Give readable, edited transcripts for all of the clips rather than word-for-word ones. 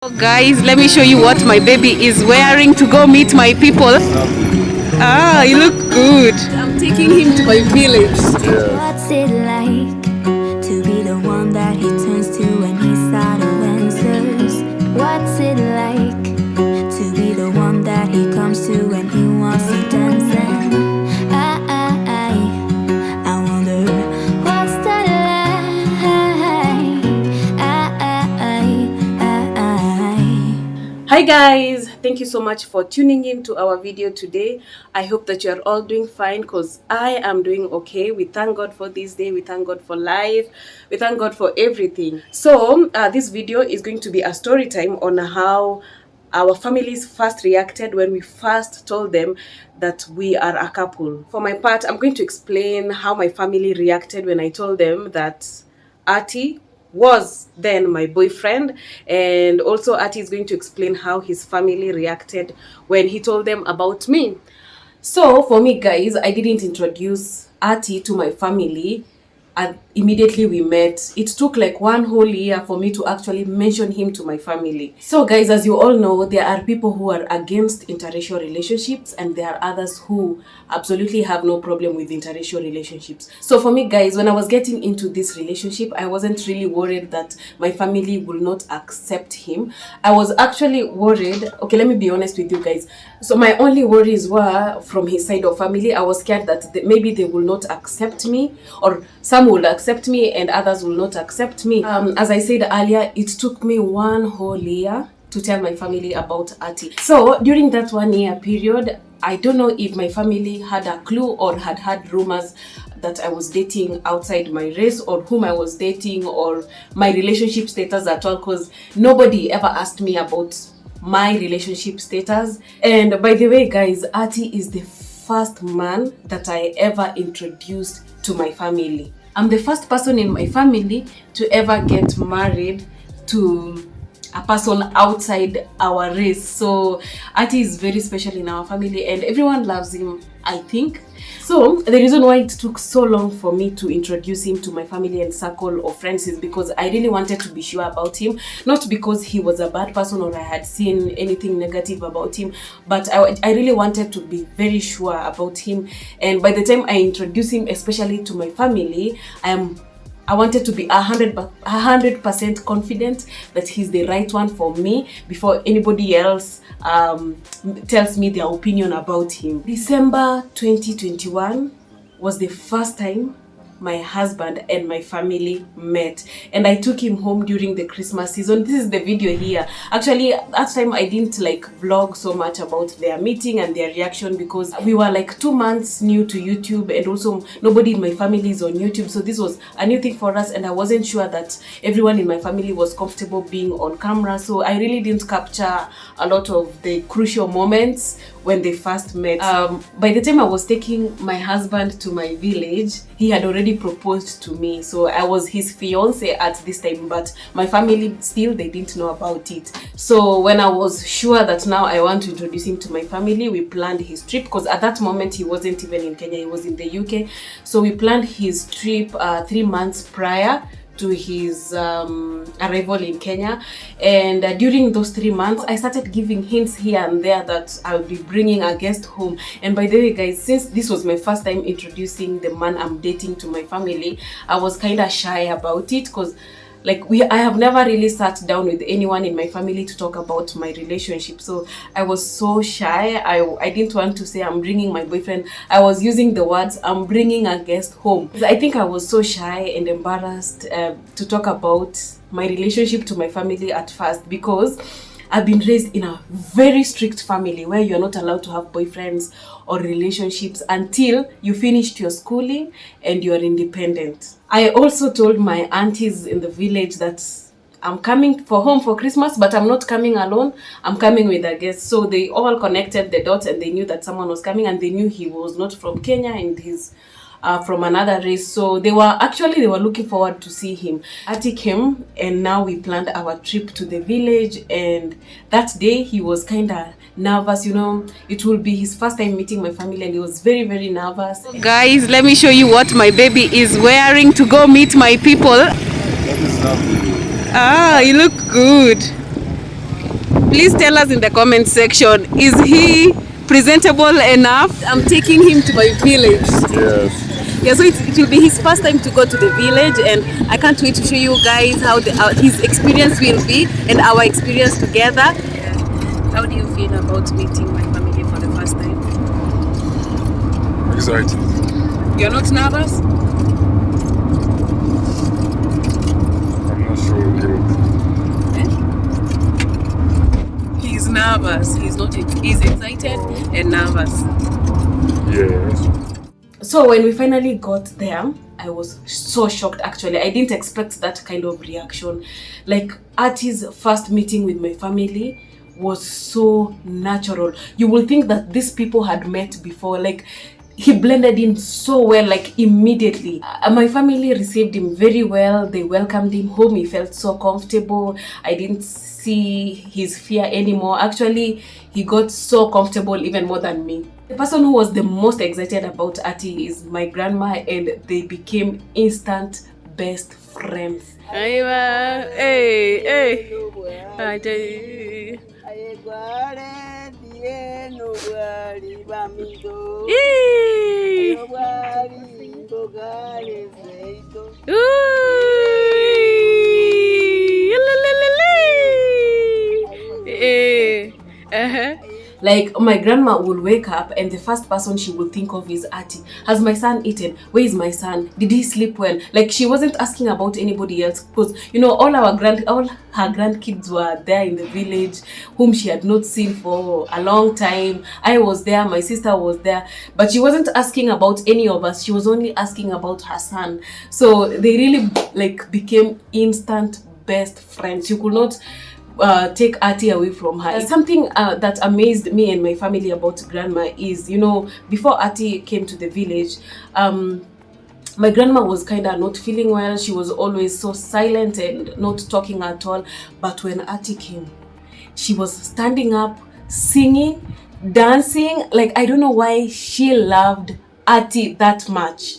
Guys, let me show you what my baby is wearing to go meet my people. Ah, you look good. I'm taking him to my village. What's it like to be the one that he turns to when he's out of answers? What's it like to be the one that he comes to when he wants to dance? And I wonder what's that Hi guys, thank you so much for tuning in to our video today. I hope that you are all doing fine because I am doing okay. We thank God for this day. We thank God for life. We thank God for everything. So this video is going to be a story time on how our families first reacted when we first told them that we are a couple. For my part, I'm going to explain how my family reacted when I told them that Arty was then my boyfriend, and also Arty is going to explain how his family reacted when he told them about me. So for me guys, I didn't introduce Arty to my family and immediately we met. It took like 1 whole year for me to actually mention him to my family. So guys, as you all know, there are people who are against interracial relationships and there are others who absolutely have no problem with interracial relationships. So for me guys, when I was getting into this relationship, I wasn't really worried that my family will not accept him. I was actually worried, okay, let me be honest with you guys. So my only worries were from his side of family. I was scared that maybe they will not accept me, or some will accept me and others will not accept me. As I said earlier, it took me 1 whole year to tell my family about Arty. So during that 1 year period, I don't know if my family had a clue or had heard rumors that I was dating outside my race, or whom I was dating, or my relationship status at all, because nobody ever asked me about my relationship status. And by the way guys, Arty is the first man that I ever introduced to my family. I'm the first person in my family to ever get married to a person outside our race. So Arty is very special in our family and everyone loves him, I think. So the reason why it took so long for me to introduce him to my family and circle of friends is because I really wanted to be sure about him. Not because he was a bad person or I had seen anything negative about him, but I really wanted to be very sure about him. And by the time I introduced him, especially to my family, I wanted to be 100% confident that he's the right one for me before anybody else tells me their opinion about him. December 2021 was the first time my husband and my family met, and I took him home during the Christmas season. This is the video here. Actually, that time I didn't like vlog so much about their meeting and their reaction because we were like 2 months new to YouTube, and also nobody in my family is on YouTube, so this was a new thing for us and I wasn't sure that everyone in my family was comfortable being on camera, so I really didn't capture a lot of the crucial moments when they first met. By the time I was taking my husband to my village, he had already proposed to me, so I was his fiance at this time, but my family still, they didn't know about it. So when I was sure that now I want to introduce him to my family, we planned his trip, because at that moment he wasn't even in Kenya, he was in the UK. So we planned his trip 3 months prior to his arrival in Kenya, and during those 3 months I started giving hints here and there that I'll be bringing a guest home. And by the way guys, since this was my first time introducing the man I'm dating to my family, I was kind of shy about it, because like I have never really sat down with anyone in my family to talk about my relationship, so I was so shy. I didn't want to say I'm bringing my boyfriend. I was using the words I'm bringing a guest home. I think I was so shy and embarrassed to talk about my relationship to my family at first, because I've been raised in a very strict family where you're not allowed to have boyfriends or relationships until you finished your schooling and you're independent. I also told my aunties in the village that I'm coming home for Christmas, but I'm not coming alone. I'm coming with a guest. So they all connected the dots and they knew that someone was coming, and they knew he was not from Kenya and he's from another race. So they were looking forward to see him. Arty came and now we planned our trip to the village, and that day he was kind of nervous, you know. It will be his first time meeting my family and he was very, very nervous. Guys, let me show you what my baby is wearing to go meet my people. Ah, you look good. Please tell us in the comment section, is he presentable enough? I'm taking him to my village. Yes. Yeah, so it will be his first time to go to the village, and I can't wait to show you guys how his experience will be and our experience together. Yeah. How do you feel about meeting my family for the first time? Excited. You're not nervous? I'm not sure yet. He's nervous. He's not. He's excited and nervous. Yes. So when we finally got there, I was so shocked actually. I didn't expect that kind of reaction. Like Arty's first meeting with my family was so natural. You will think that these people had met before. Like he blended in so well, like immediately. My family received him very well. They welcomed him home. He felt so comfortable. I didn't see his fear anymore. Actually, he got so comfortable even more than me. The person who was the most excited about Arty is my grandma, and they became instant best friends. Hey, hey. Like my grandma will wake up and the first person she will think of is Arty. Has my son eaten? Where is my son? Did he sleep well? Like she wasn't asking about anybody else, because you know all her grandkids were there in the village whom she had not seen for a long time. I was there, my sister was there, but she wasn't asking about any of us. She was only asking about her son. So they really like became instant best friends. You could not take Arty away from her. Something that amazed me and my family about grandma is, you know, before Arty came to the village, my grandma was kind of not feeling well. She was always so silent and not talking at all. But when Arty came, she was standing up, singing, dancing. Like I don't know why she loved Arty that much.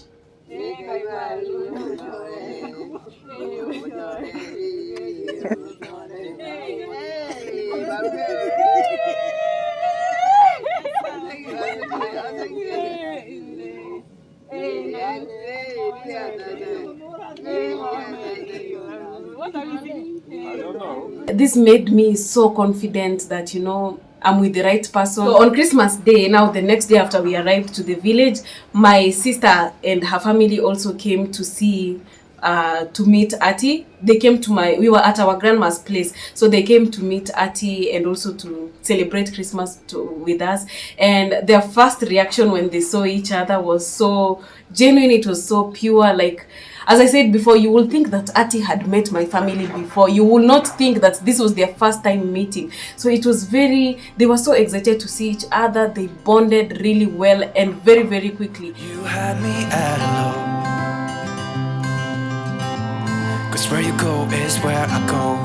This made me so confident that, you know, I'm with the right person. So on Christmas Day, now the next day after we arrived to the village, my sister and her family also came to meet Arty. They came to we were at our grandma's place, so they came to meet Arty and also to celebrate Christmas with us. And their first reaction when they saw each other was so genuine. It was so pure. Like as I said before, you will think that Arty had met my family before. You will not think that this was their first time meeting. So it was they were so excited to see each other. They bonded really well and very, very quickly. You had me at hello. 'Cause where you go is where I go.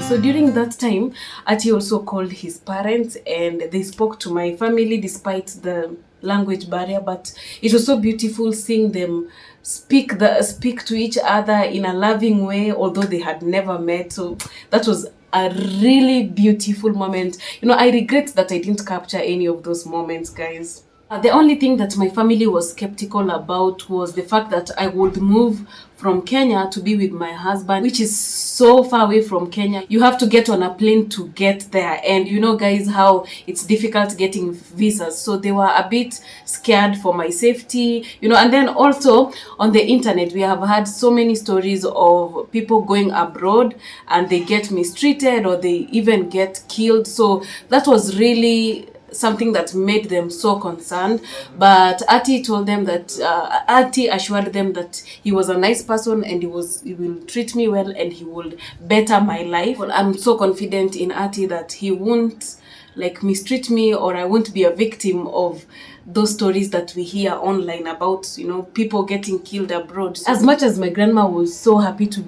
So during that time, Arty also called his parents and they spoke to my family despite the language barrier. But it was so beautiful seeing them speak to each other in a loving way, although they had never met. So that was a really beautiful moment. You know, I regret that I didn't capture any of those moments, guys. The only thing that my family was skeptical about was the fact that I would move from Kenya to be with my husband, which is so far away from Kenya. You have to get on a plane to get there. And you know, guys, how it's difficult getting visas. So they were a bit scared for my safety, you know. And then also on the internet, we have had so many stories of people going abroad and they get mistreated or they even get killed. So that was really something that made them so concerned. But Arty told them that Arty assured them that he was a nice person and he will treat me well and he will better my life. Well, I'm so confident in Arty that he won't like mistreat me, or I won't be a victim of those stories that we hear online about, you know, people getting killed abroad. As much as my grandma was so happy to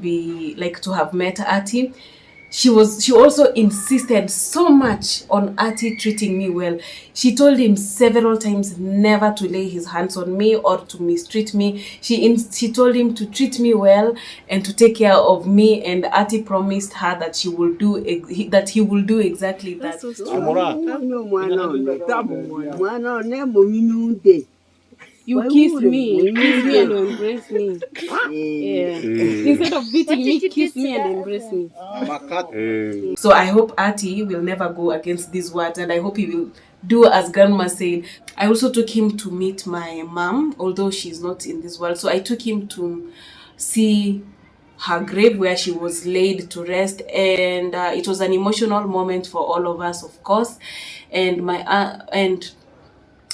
have met Arty, she also insisted so much on Arty treating me well. She told him several times never to lay his hands on me or to mistreat me. She told him to treat me well and to take care of me, and Arty promised her that he will do exactly that. You kiss me and embrace me. Yeah. Instead of beating me, kiss me and embrace me. So I hope Arty will never go against these words, and I hope he will do as Grandma said. I also took him to meet my mom, although she's not in this world. So I took him to see her grave where she was laid to rest, and it was an emotional moment for all of us, of course. And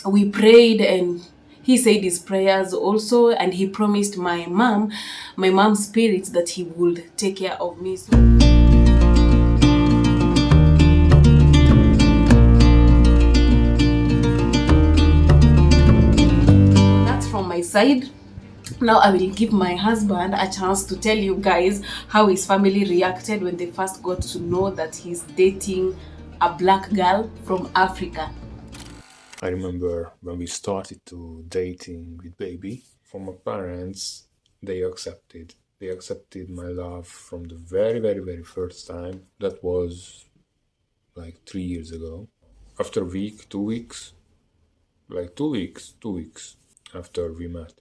we prayed, and he said his prayers also, and he promised my mom's spirit that he would take care of me. So that's from my side. Now I will give my husband a chance to tell you guys how his family reacted when they first got to know that he's dating a black girl from Africa. I remember when we started to dating with baby, for my parents, they accepted my love from the very, very, very first time. That was like 3 years ago. After a week, 2 weeks, like 2 weeks, 2 weeks after we met,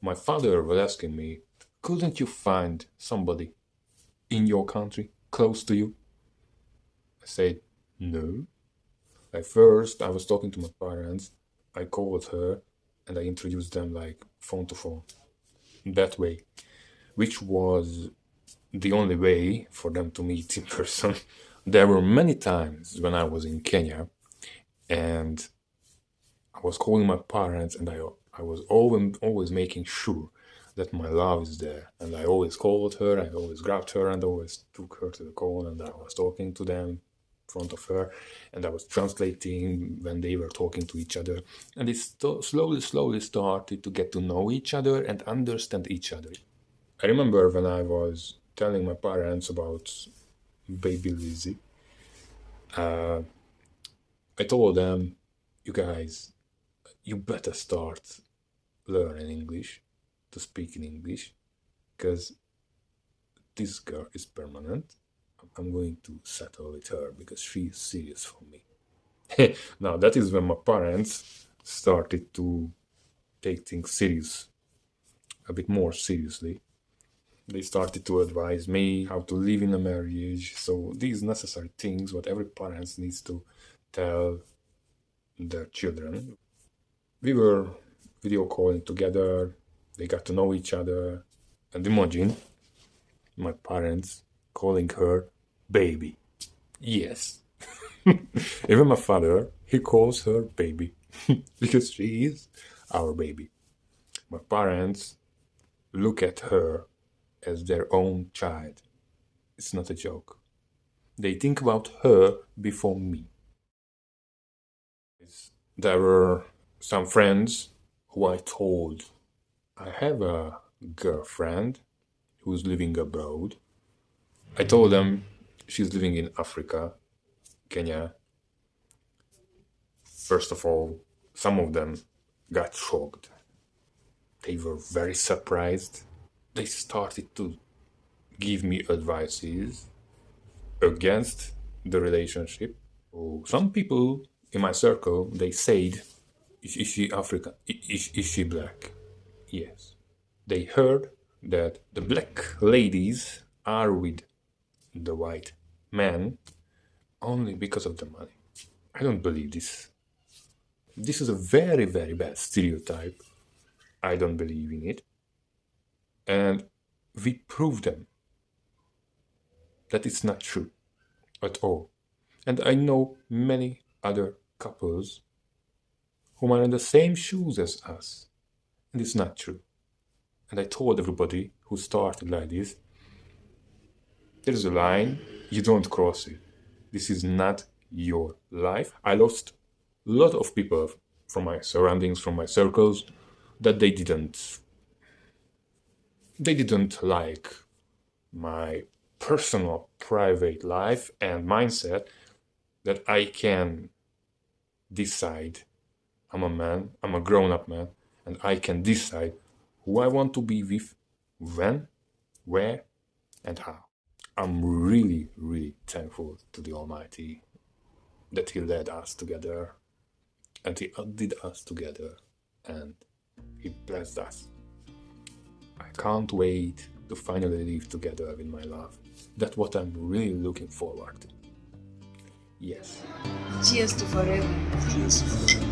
my father was asking me, couldn't you find somebody in your country close to you? I said, no. Like first, I was talking to my parents, I called her, and I introduced them like phone to phone, that way, which was the only way for them to meet in person. There were many times when I was in Kenya, and I was calling my parents, and I was always making sure that my love is there. And I always called her, I always grabbed her, and always took her to the call, and I was talking to them in front of her, and I was translating when they were talking to each other. And it slowly started to get to know each other and understand each other. I remember when I was telling my parents about baby Lizzie, I told them, you guys, you better start learning English, to speak in English, because this girl is permanent. I'm going to settle with her because she is serious for me. Now that is when my parents started to take things serious, a bit more seriously. They started to advise me how to live in a marriage. So these necessary things what every parent needs to tell their children. We were video calling together, they got to know each other, and imagine my parents calling her baby. Yes. Even my father, he calls her baby because she is our baby. My parents look at her as their own child. It's not a joke. They think about her before me. There were some friends who I told, I have a girlfriend who's living abroad. I told them she's living in Africa, Kenya. First of all, some of them got shocked. They were very surprised. They started to give me advices against the relationship. So some people in my circle, they said, is she African? Is she black? Yes. They heard that the black ladies are with the white men only because of the money. I don't believe this. This is a very, very bad stereotype. I don't believe in it. And we proved them that it's not true at all. And I know many other couples who are in the same shoes as us, and it's not true. And I told everybody who started like this, there's a line, you don't cross it. This is not your life. I lost a lot of people from my surroundings, from my circles, that they didn't like my personal private life and mindset that I can decide. I'm a man, I'm a grown-up man, and I can decide who I want to be with, when, where, and how. I'm really, really thankful to the Almighty that He led us together, and He did us together, and He blessed us. I can't wait to finally live together with my love. That's what I'm really looking forward to. Yes. Cheers to forever. Cheers.